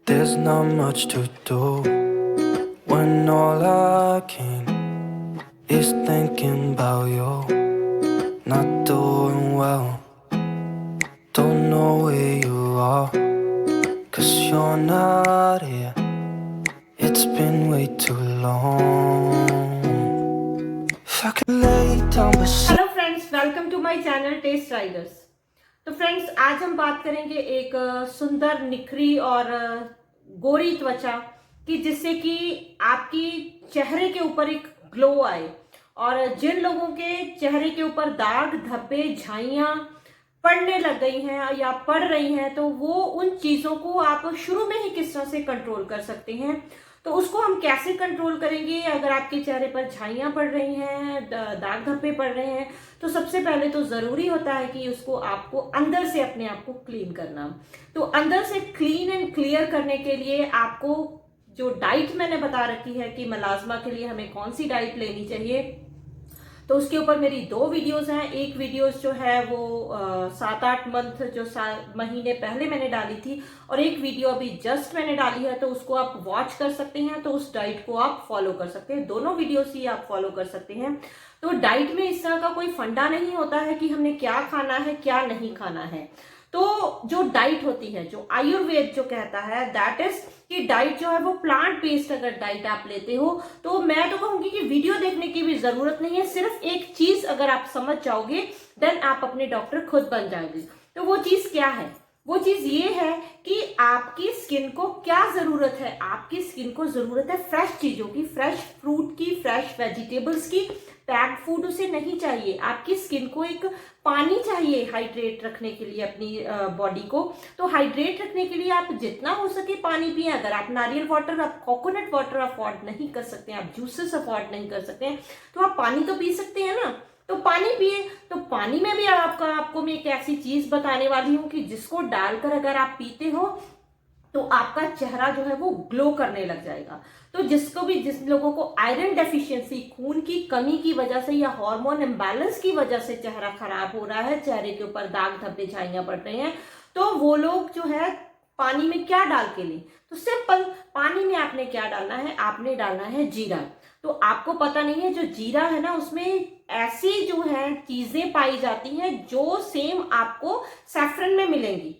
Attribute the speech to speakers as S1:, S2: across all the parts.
S1: There's not much to do when all I can is thinking about you. Not doing well, don't know where you are, 'cause you're not here. It's been way too long. If I could lay down beside
S2: hello friends, welcome to my channel Taste Riders. तो friends, आज हम बात करेंगे एक सुंदर निखरी और गोरी त्वचा की, जिससे कि आपकी चेहरे के ऊपर एक ग्लो आए। और जिन लोगों के चेहरे के ऊपर दाग धब्बे झाइयां पड़ने लग गई हैं या पड़ रही हैं, तो वो उन चीजों को आप शुरू में ही किस तरह से कंट्रोल कर सकते हैं। तो उसको हम कैसे कंट्रोल करेंगे? अगर आपके चेहरे पर झाइयां पड़ रही हैं, दाग धब्बे पड़ रहे हैं, तो सबसे पहले तो जरूरी होता है कि उसको आपको अंदर से अपने आप को क्लीन करना। तो अंदर से क्लीन एंड क्लियर करने के लिए आपको जो डाइट मैंने बता रखी है कि मलाजमा के लिए हमें कौन सी डाइट लेनी चाहिए, तो उसके ऊपर मेरी 2 वीडियोस हैं। एक वीडियोस जो है वो 7-8 मंथ जो महीने पहले मैंने डाली थी, और एक वीडियो अभी जस्ट मैंने डाली है, तो उसको आप वॉच कर सकते हैं। तो उस डाइट को आप फॉलो कर सकते हैं, दोनों वीडियोस ही आप फॉलो कर सकते हैं। तो डाइट में इस तरह का कोई फंडा नहीं होता है कि हमने क्या खाना है क्या नहीं खाना है। तो जो डाइट होती है, जो आयुर्वेद जो कहता है, दैट इज कि डाइट जो है वो प्लांट बेस्ड अगर डाइट आप लेते हो, तो मैं तो कहूंगी कि वीडियो देखने की भी जरूरत नहीं है। सिर्फ एक चीज अगर आप समझ जाओगे, देन आप अपने डॉक्टर खुद बन जाओगे। तो वो चीज क्या है? वो चीज ये है कि आपकी स्किन को क्या जरूरत है। आपकी स्किन को जरूरत है फ्रेश चीजों की, फ्रेश फ्रूट की, फ्रेश वेजिटेबल्स की। पैक्ड फूड उसे नहीं चाहिए। आपकी स्किन को एक पानी चाहिए हाइड्रेट रखने के लिए अपनी बॉडी को। तो हाइड्रेट रखने के लिए आप जितना हो सके पानी पिए। अगर आप नारियल वाटर, आप कोकोनट वाटर अफोर्ड नहीं कर सकते हैं, आप जूसेस अफोर्ड नहीं कर सकते हैं, तो आप पानी तो पी सकते हैं ना। तो पानी पिए। तो पानी में भी आपको मैं एक ऐसी चीज बताने वाली हूं कि जिसको डालकर अगर आप पीते हो तो आपका चेहरा जो है वो ग्लो करने लग जाएगा। तो जिस लोगों को आयरन डेफिशिएंसी, खून की कमी की वजह से या हार्मोन इम्बैलेंस की वजह से चेहरा खराब हो रहा है, चेहरे के ऊपर दाग धब्बे झाइयां पड़ रहे हैं, तो वो लोग जो है पानी में क्या डाल के लें? तो सिंपल, पानी में आपने क्या डालना है? आपने डालना है जीरा। तो आपको पता नहीं है, जो जीरा है ना, उसमें ऐसी जो है चीजें पाई जाती हैं जो सेम आपको सैफरन में मिलेंगी।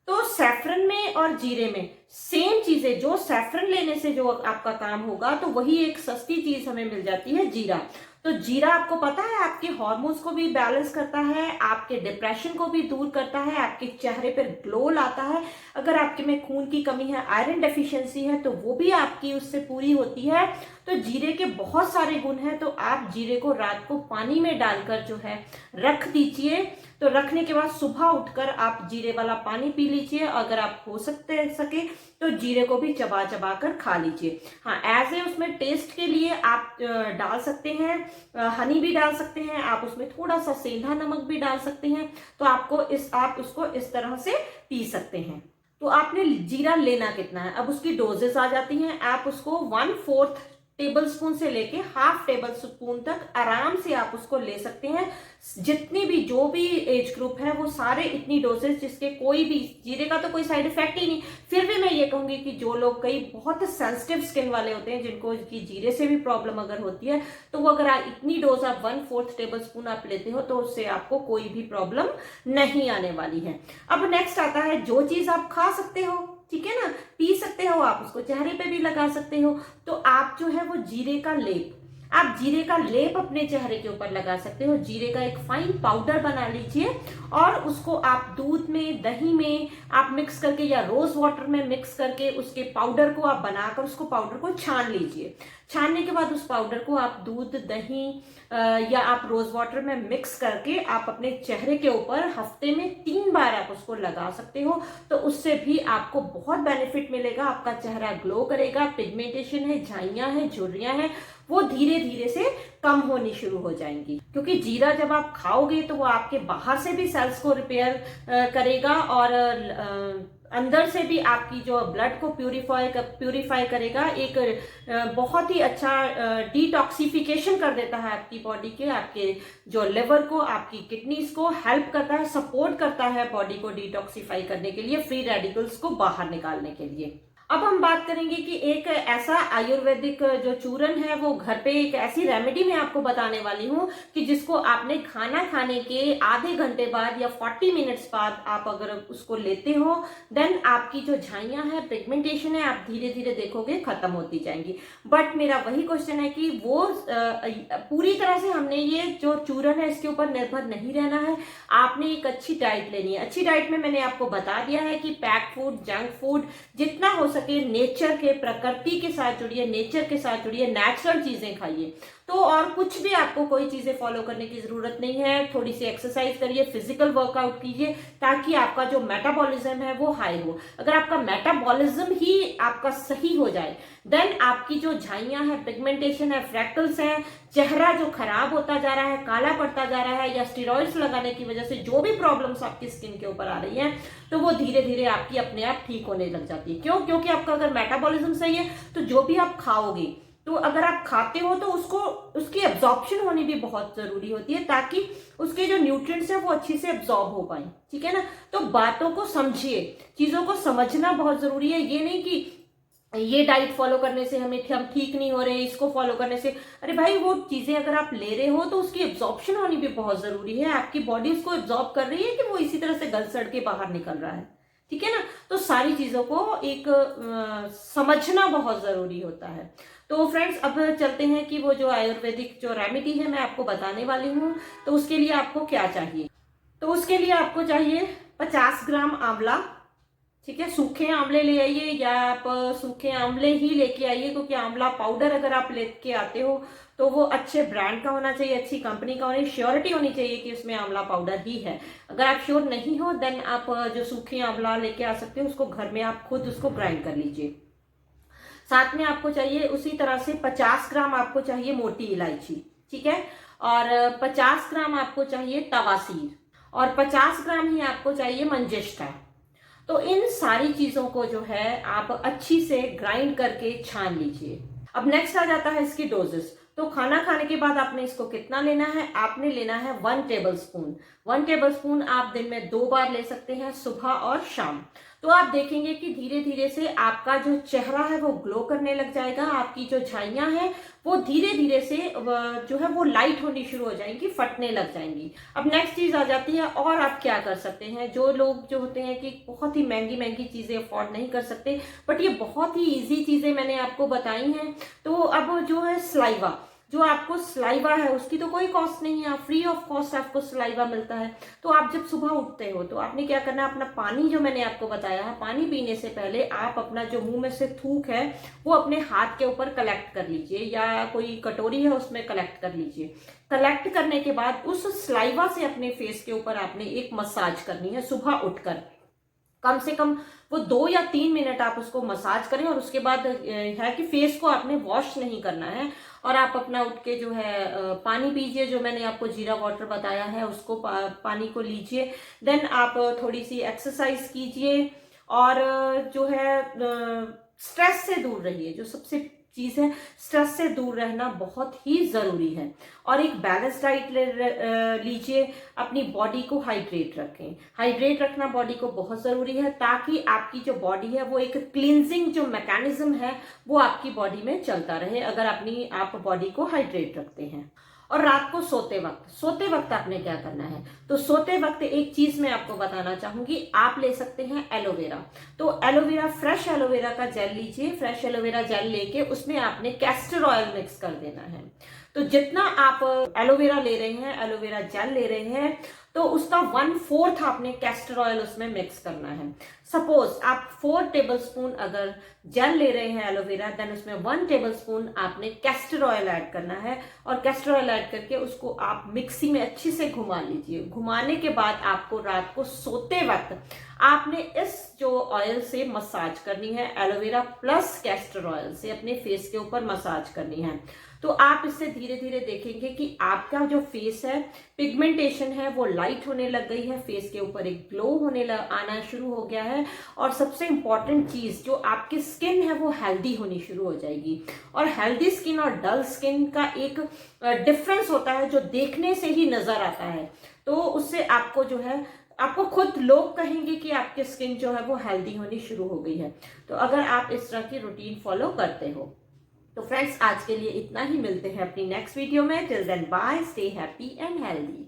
S2: तो सैफरन में और जीरे में सेम चीजें, जो सैफरन लेने से जो आपका काम होगा, तो वही एक सस्ती चीज हमें मिल जाती है, जीरा। तो जीरा आपको पता है आपके हार्मोन्स को भी बैलेंस करता है, आपके डिप्रेशन को भी दूर करता है, आपके चेहरे पर ग्लो लाता है। अगर आपके में खून की कमी है, आयरन डेफिशिएंसी है, तो वो भी आपकी उससे पूरी होती है। तो जीरे के बहुत सारे गुण हैं। तो आप जीरे को रात को पानी में डालकर जो है रख दीजिए। तो रखने के बाद सुबह उठकर आप जीरे वाला पानी पी लीजिए। अगर आप हो सके तो जीरे को भी चबा चबा कर खा लीजिए। हाँ, एज ए उसमें टेस्ट के लिए आप डाल सकते हैं, हनी भी डाल सकते हैं, आप उसमें थोड़ा सा सेंधा नमक भी डाल सकते हैं। तो आप उसको इस तरह से पी सकते हैं। तो आपने जीरा लेना कितना है, अब उसकी डोजेस आ जाती हैं। आप उसको 1/4 टेबल स्पून से लेके 1/2 टेबल स्पून तक आराम से आप उसको ले सकते हैं। जितनी भी जो भी एज ग्रुप है वो सारे इतनी डोजेस, जिसके कोई भी, जीरे का तो कोई साइड इफेक्ट ही नहीं। फिर भी मैं ये कहूंगी कि जो लोग कई बहुत सेंसिटिव स्किन वाले होते हैं, जिनको की जीरे से भी प्रॉब्लम अगर होती है, तो वो अगर इतनी डोज आप 1/4 टेबल स्पून आप लेते हो, तो उससे आपको कोई भी प्रॉब्लम नहीं आने वाली है। अब नेक्स्ट आता है जो चीज आप खा सकते हो, ठीक है ना, पी सकते हो, आप उसको चेहरे पे भी लगा सकते हो। तो आप जो है वो जीरे का लेप, आप जीरे का लेप अपने चेहरे के ऊपर लगा सकते हो। जीरे का एक फाइन पाउडर बना लीजिए, और उसको आप दूध में, दही में आप मिक्स करके या रोज वाटर में मिक्स करके उसके पाउडर को आप बनाकर उसको पाउडर को छान लीजिए। छानने के बाद उस पाउडर को आप दूध, दही या आप रोज वाटर में मिक्स करके आप अपने चेहरे के ऊपर हफ्ते में 3 बार आप उसको लगा सकते हो। तो उससे भी आपको बहुत बेनिफिट मिलेगा, आपका चेहरा ग्लो करेगा। पिगमेंटेशन है, झाइयां हैं, झुर्रियां हैं, वो धीरे धीरे से कम होनी शुरू हो जाएंगी। क्योंकि जीरा जब आप खाओगे तो वो आपके बाहर से भी सेल्स को रिपेयर करेगा, और अंदर से भी आपकी जो ब्लड को प्यूरिफाई करेगा। एक बहुत ही अच्छा डिटॉक्सिफिकेशन कर देता है आपकी बॉडी के, आपके जो लिवर को, आपकी किडनीज को हेल्प करता है, सपोर्ट करता है बॉडी को डिटॉक्सिफाई करने के लिए, फ्री रेडिकल्स को बाहर निकालने के लिए। अब हम बात करेंगे कि एक ऐसा आयुर्वेदिक जो चूरन है वो घर पे एक ऐसी रेमेडी मैं आपको बताने वाली हूँ कि जिसको आपने खाना खाने के आधे घंटे बाद या 40 मिनट्स बाद आप अगर उसको लेते हो देन आपकी जो झाइयां है, पिगमेंटेशन है, आप धीरे धीरे देखोगे खत्म होती जाएंगी। बट मेरा वही क्वेश्चन है कि वो पूरी तरह से हमने ये जो चूरन है इसके ऊपर निर्भर नहीं रहना है। आपने एक अच्छी डाइट लेनी है। अच्छी डाइट में मैंने आपको बता दिया है कि पैक फूड, जंक फूड, जितना हो सके नेचर के, प्रकृति के साथ जुड़िए, नेचर के साथ जुड़िए, नेचुरल चीजें खाइए। तो और कुछ भी आपको कोई चीजें फॉलो करने की जरूरत नहीं है। थोड़ी सी एक्सरसाइज करिए, फिजिकल वर्कआउट कीजिए ताकि आपका जो मेटाबॉलिज्म है वो हाई हो। अगर आपका मेटाबॉलिज्म ही आपका सही हो जाए देन आपकी जो झाइयां है, पिगमेंटेशन है, फ्रैक्टल्स है, चेहरा जो खराब होता जा रहा है, काला पड़ता जा रहा है, या स्टेरॉइड्स लगाने की वजह से जो भी प्रॉब्लम्स आपकी स्किन के ऊपर आ रही है तो वो धीरे धीरे आपकी अपने आप ठीक होने लग जाती है। क्यों? क्योंकि आपका अगर मेटाबॉलिज्म सही है तो जो भी आप खाओगे, तो अगर आप खाते हो तो उसकी एब्जॉर्प्शन होनी भी बहुत जरूरी होती है ताकि उसके जो न्यूट्रिएंट्स है वो अच्छी से एब्जॉर्ब हो पाए। ठीक है ना? तो बातों को समझिए, चीजों को समझना बहुत जरूरी है। ये नहीं कि ये डाइट फॉलो करने से हम ठीक नहीं हो रहे, इसको फॉलो करने से, अरे भाई वो चीजें अगर आप ले रहे हो तो उसकी एब्जॉर्प्शन होनी भी बहुत जरूरी है। आपकी बॉडी उसको एब्जॉर्ब कर रही है कि वो इसी तरह से गल सड़ के बाहर निकल रहा है। ठीक है ना? तो सारी चीजों को एक समझना बहुत जरूरी होता है। तो फ्रेंड्स अब चलते हैं कि वो जो आयुर्वेदिक जो रेमेडी है मैं आपको बताने वाली हूँ। तो उसके लिए आपको क्या चाहिए? तो उसके लिए आपको चाहिए 50 ग्राम आंवला। ठीक है? सूखे आंवले ले आइए या आप सूखे आंवले ही लेके आइए, क्योंकि आंवला पाउडर अगर आप लेके आते हो तो वो अच्छे ब्रांड का होना चाहिए, अच्छी कंपनी का होनी, श्योरिटी होनी चाहिए कि उसमें आंवला पाउडर ही है। अगर आप श्योर नहीं हो देन आप जो सूखे आंवला लेके आ सकते हो उसको घर में आप खुद उसको ग्राइंड कर लीजिए। साथ में आपको चाहिए उसी तरह से 50 ग्राम आपको चाहिए मोटी इलायची। ठीक है? और 50 ग्राम आपको चाहिए तवासीर और 50 ग्राम ही आपको चाहिए मंजिष्ठा। तो इन सारी चीजों को जो है आप अच्छी से ग्राइंड करके छान लीजिए। अब नेक्स्ट आ जाता है इसकी डोजेस। तो खाना खाने के बाद आपने इसको कितना लेना है? आपने लेना है 1 टेबल स्पून। 1 टेबल स्पून आप दिन में 2 बार ले सकते हैं, सुबह और शाम। तो आप देखेंगे कि धीरे धीरे से आपका जो चेहरा है वो ग्लो करने लग जाएगा। आपकी जो झाइयां हैं वो धीरे धीरे से जो है वो लाइट होनी शुरू हो जाएंगी, फटने लग जाएंगी। अब नेक्स्ट चीज आ जाती है, और आप क्या कर सकते हैं? जो लोग जो होते हैं कि बहुत ही महंगी महंगी चीजें अफोर्ड नहीं कर सकते, बट ये बहुत ही इजी चीजें मैंने आपको बताई हैं। तो अब जो है सलाइवा, जो आपको सलाइवा है उसकी तो कोई कॉस्ट नहीं है, फ्री ऑफ कॉस्ट आपको सलाइवा मिलता है। तो आप जब सुबह उठते हो तो आपने क्या करना है? अपना पानी जो मैंने आपको बताया है, पानी पीने से पहले आप अपना जो मुंह में से थूक है वो अपने हाथ के ऊपर कलेक्ट कर लीजिए, या कोई कटोरी है उसमें कलेक्ट कर लीजिए। कलेक्ट करने के बाद उस सलाइवा से अपने फेस के ऊपर आपने एक मसाज करनी है सुबह उठकर। कम से कम वो 2 या 3 मिनट आप उसको मसाज करें, और उसके बाद है कि फेस को आपने वॉश नहीं करना है, और आप अपना उठ के जो है पानी पीजिए। जो मैंने आपको जीरा वाटर बताया है उसको पानी को लीजिए। देन आप थोड़ी सी एक्सरसाइज कीजिए, और जो है स्ट्रेस से दूर रहिए। जो सबसे चीज है, स्ट्रेस से दूर रहना बहुत ही जरूरी है। और एक बैलेंस डाइट लीजिए, अपनी बॉडी को हाइड्रेट रखें। हाइड्रेट रखना बॉडी को बहुत जरूरी है ताकि आपकी जो बॉडी है वो एक क्लींजिंग जो मैकेनिज्म है वो आपकी बॉडी में चलता रहे, अगर आप बॉडी को हाइड्रेट रखते हैं। और रात को सोते वक्त आपने क्या करना है? तो सोते वक्त एक चीज मैं आपको बताना चाहूंगी, आप ले सकते हैं एलोवेरा। तो एलोवेरा, फ्रेश एलोवेरा का जेल लीजिए। फ्रेश एलोवेरा जेल लेके उसमें आपने कैस्टर ऑयल मिक्स कर देना है। तो जितना आप एलोवेरा ले रहे हैं, एलोवेरा जेल ले रहे हैं, तो उसका 1/4 आपने कैस्टर ऑयल उसमें मिक्स करना है। सपोज आप 4 टेबल स्पून अगर जेल ले रहे हैं एलोवेरा, देन उसमें 1 टेबल स्पून आपने कैस्टर ऑयल ऐड करना है, और कैस्टर ऑयल ऐड करके उसको आप मिक्सी में अच्छी से घुमा लीजिए। घुमाने के बाद आपको रात को सोते वक्त आपने इस जो ऑयल से मसाज करनी है, एलोवेरा प्लस कैस्टर ऑयल से अपने फेस के ऊपर मसाज करनी है। तो आप इससे धीरे धीरे देखेंगे कि आपका जो फेस है, पिगमेंटेशन है वो लाइट होने लग गई है, फेस के ऊपर एक ग्लो आना शुरू हो गया है, और सबसे इंपॉर्टेंट चीज जो आपकी स्किन है वो हेल्दी होनी शुरू हो जाएगी। और हेल्दी स्किन और डल स्किन का एक डिफरेंस होता है जो देखने से ही नजर आता है। तो उससे आपको जो है आपको खुद लोग कहेंगे कि आपकी स्किन जो है वो हेल्दी होनी शुरू हो गई है, तो अगर आप इस तरह की रूटीन फॉलो करते हो। तो फ्रेंड्स आज के लिए इतना ही, मिलते हैं अपनी नेक्स्ट वीडियो में। Till then bye, stay happy and healthy.